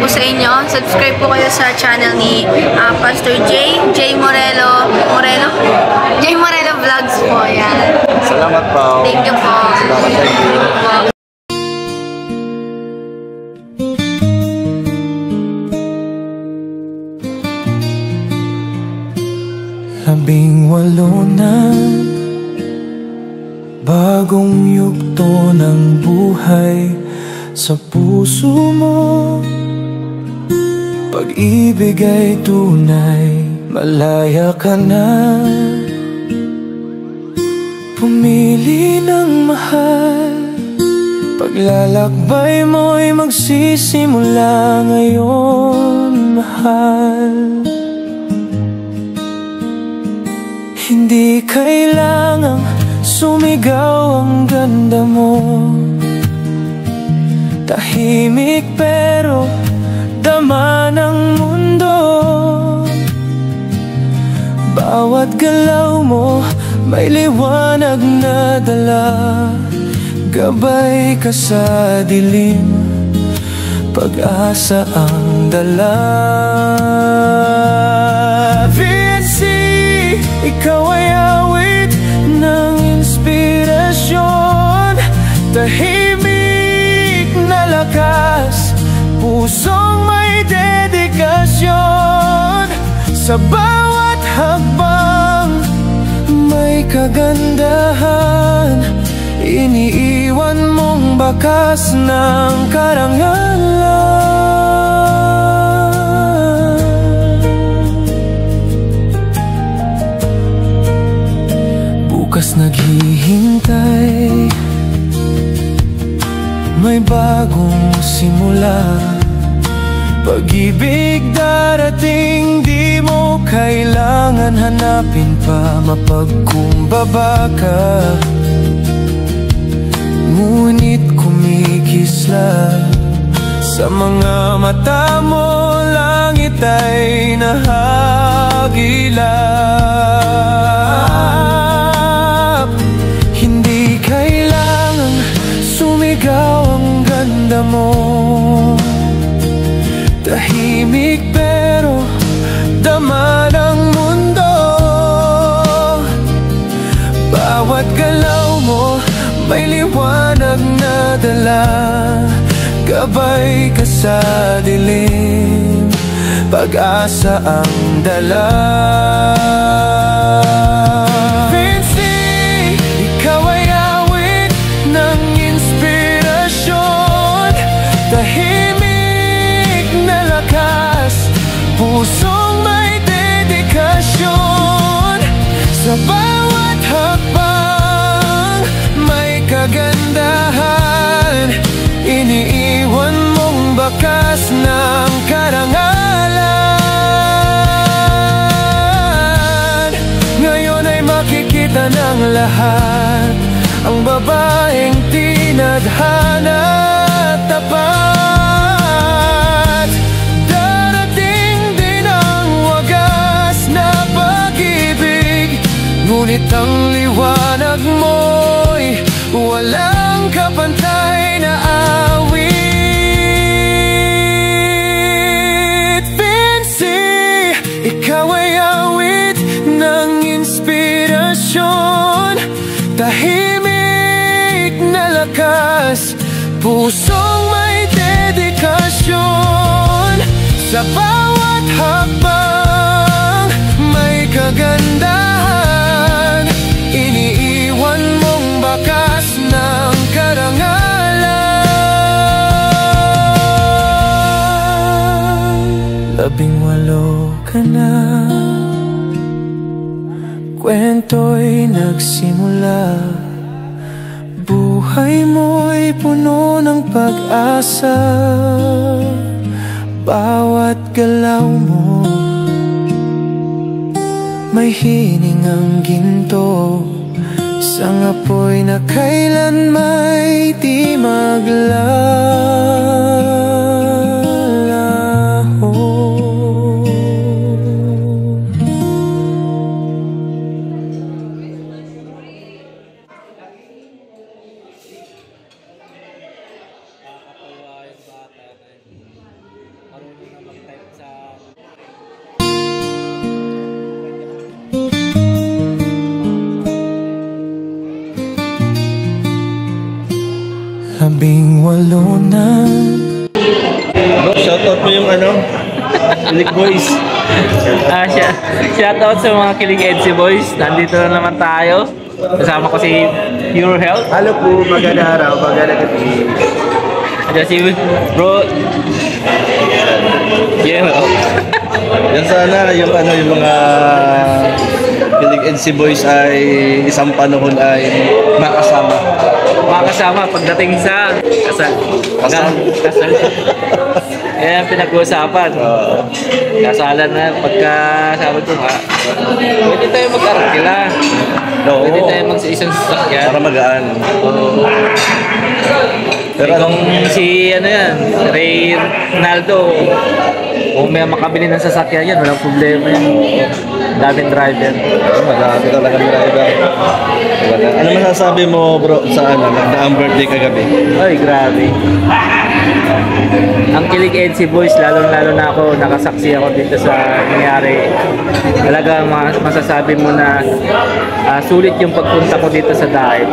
sa inyo. Subscribe po kayo sa channel ni Pastor J Morelo Vlogs po. Yan. Salamat po. Thank you po. Salamat, thank you. Labing-walo na bagong yugto ng buhay sa puso mo. Pag-ibig ay tunay, malaya ka na. Pumili ng mahal, paglalakbay mo'y magsisimula ngayon, mahal. Hindi kailangang sumigaw ang ganda mo. Tahimik pero dama ng mundo. Bawat galaw mo may liwanag na dala. Gabay ka sa dilim, pag-asa ang dala. Ikaw ay awit ng inspirasyon, tahimik na lakas, pusong may dedikasyon. Sa bawat hakbang may kagandahan, iniiwan mong bakas ng karangalan. Bukas naghihintay, may bagong simula. Pag-ibig darating, di mo kailangan hanapin pa, mapagkumbaba ka. Ngunit kumikisla sa mga mata mo, langit ay nahagilap. Hindi kailangan sumigaw ang ganda mo. Tahimik pero dama ng mundo. Bawat galaw mo may liwanag na dala. Gabay ka sa dilim, pag-asa ang dala. Vinci, ikaw ay awit ng inspirasyon, tahimik na lakas, pusong may dedikasyon. Sa bawat hakbang may kagandahan, iniiwan mong bakas ng karangalan. Ngayon ay makikita ng lahat ang babaeng tinadhana at tapat. Darating din ang wagas na pag-ibig, ngunit ang liwanag mo'y walang kapantay na awit. Vinci, ikaw ay awit ng inspirasyon, tahimik na lakas, pusong may dedikasyon. Sa bawat hakbang may kagandahan, iniiwan mong bakas ng karangalan. 18 ka na, kwento'y nagsimula. Buhay mo'y puno ng pag-asa. Bawat galaw mo may hiningang ginto, isang apoy na kailan may di maglalaho. talunan. Shoutout mo yung ano? Kilig Boys. Shoutout sa mga Kilig EDSI Boys. Nandito na naman tayo. Kasama ko si Pure Health. Halo po, magandang araw, magandang gabi. At si Bro. Yeah. Yan sana yung ano, yung mga Kilig EDSI Boys ay isang panahon ay makasama. Makakasama pagdating sa kasal. Kasal. Yan ang pinag-uusapan. Kasalan na pagkasabi ko nga. Pwede tayo mag-arkila. No. Pwede tayo mag-isang sasakyan. Para magaan. Pero kung si ano yan, Ray Ronaldo, kung may makabili ng sasakyan yan, walang problema yan. Daming driver. Malaki talaga ng driver. Ano masasabi mo bro sa ano, nagdaang birthday kagabi? Ay, grabe. Ang Kilig EDSI Boys, lalo-lalo na ako, nakasaksi ako dito sa nangyari. Talaga masasabi mo na sulit yung pagpunta ko dito sa dive.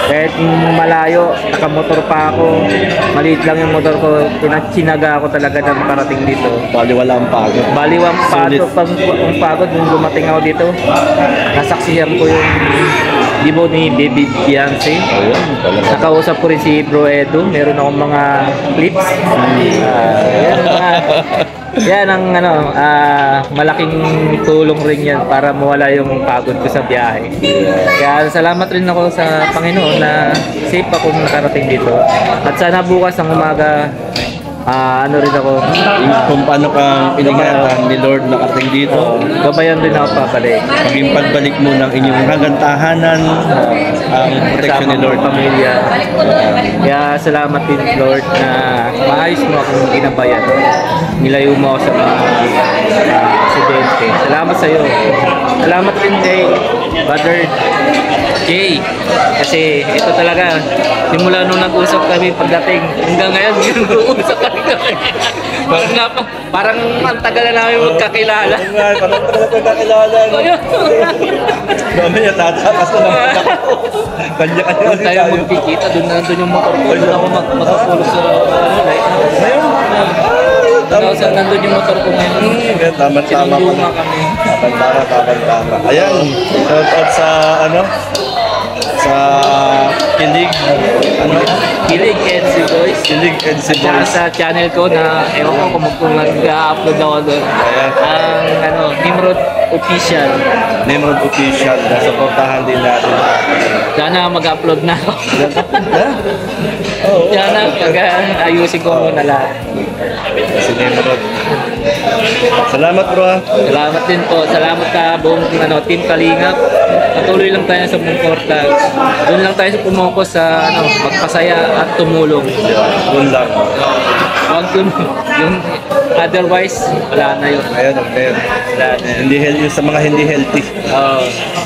Kahit malayo, nakamotor pa ako, maliit lang yung motor ko, sinaga ako talaga na makarating dito. Baliwala ang pagod. Baliwang pagod nung dumating ako dito. Nasaksihan ko yung dibo ni Baby Beyonce. Ayun, talaga. Nakausap ko rin si Bro Edu. Meron akong mga clips. Yan ang ano, malaking tulong rin yan para mawala yung pagod ko sa biyahe. Kaya salamat rin ako sa Panginoon na safe akong nakarating dito. At sana bukas ng umaga, ano rin ako, Kung paano kang iningatan ni Lord nakarating dito, gabayan rin ako papalik. maging pagbalik mo ng inyong hagantahanan, ang protection ni Lord. Pamilya. Kaya salamat din Lord na maayos mo akong ginabayan. Nilayo mo ako sa mga aksidente. Salamat sa iyo. Salamat din kay Brother Jay. Kasi ito talaga, simula nung nag-usap kami pagdating, hanggang ngayon, nag-uusap kami. Parang ang tagal na namin magkakilala. Oo nga, parang talaga kakilala. Mamaya tatakas na naman ako. Kanya-kanya Doon tayo magkikita, doon yung motor ko, doon ako matutulog sa light. Ngayon, saan nandun yung motor ko ngayon? Tama-tama pa. Sinulungan kami. Tama-tama. Ayan, shout out sa ano, sa Kilig, ano? Kilig EDSI Boys. Kilig EDSI Tsaka Boys. sa channel ko na, ewan ko kung nag-upload ako doon. Ayan. Ang ano, Nimrod Official. Nimrod Official, supportahan din natin. Sana mag-upload na ako. Oo. Sana ayusin ko muna lahat. Si Nimrod. Salamat bro ha. Salamat din po. Salamat sa buong Team Kalingap. Patuloy lang tayo sa Bungkorta. Doon lang tayo pumokus sa magpasaya at tumulong. Doon lang. Huwag dun. Yung otherwise, wala na yun. Ayun, okay. Wala na yun. Hindi healthy sa mga hindi healthy.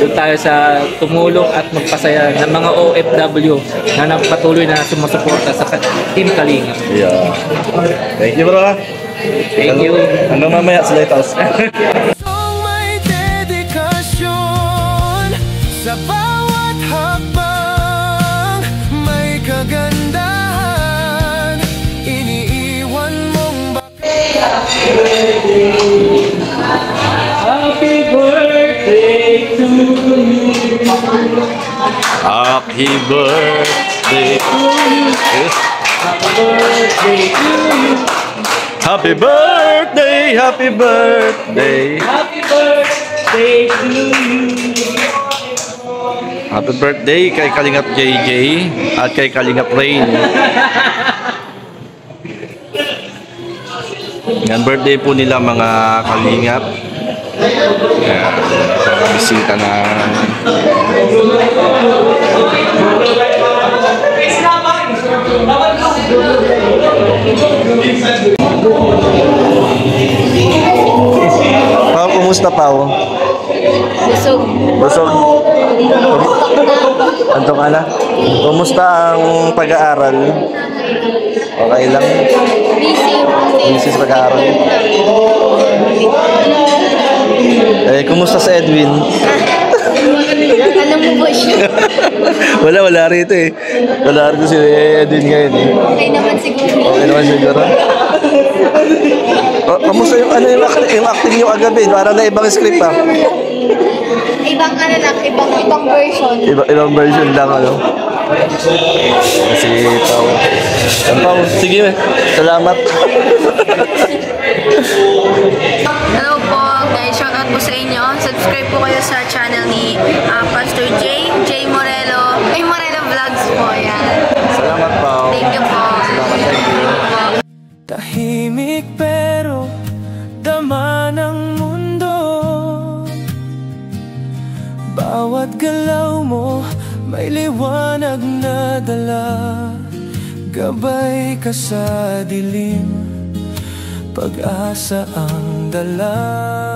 Doon tayo sa tumulong at magpasaya ng mga OFW na nagpatuloy na sumusuporta sa Team Kalingap. Yeah. Thank you bro ha. Thank you. Hanggang mamaya sa Lighthouse. Song may dedikasyon sa bawat hakbang, may kagandahan, iniiwan mong Happy birthday to you. Happy birthday to you. Happy birthday to you. Happy birthday, happy birthday. Happy birthday to you. Happy birthday kay Kalingap JJ at kay Kalingap Rain. Yan, birthday po nila mga Kalingap. Yan, mga bisita na. Pao, kumusta Pao? Busog. Busog? Anto ka na? Kumusta ang pag-aaral? Okay lang? Busy sa pag-aaral? Eh, kumusta sa Edwin? Alam mo ba siya? Wala rito eh. Wala rito si Edwin ngayon eh. Okay naman siguro. Okay naman siguro. Kamusta yung, ano, yung acting nyo kagabi? Parang na ibang script ah. Ibang ano lang, ibang version. Ibang version lang ano. Si Pao. Pao, sige. Salamat. Hello po guys, shoutout po sa inyo. Subscribe po kayo sa channel ni Pastor J Morelo. Morelo Vlogs po, yan. Salamat Pao. Thank you po. Salamat, thank you. Tahimik pero dama ng mundo. Bawat galaw mo may liwanag na dala. Gabay ka sa dilim, pag-asa ang dala.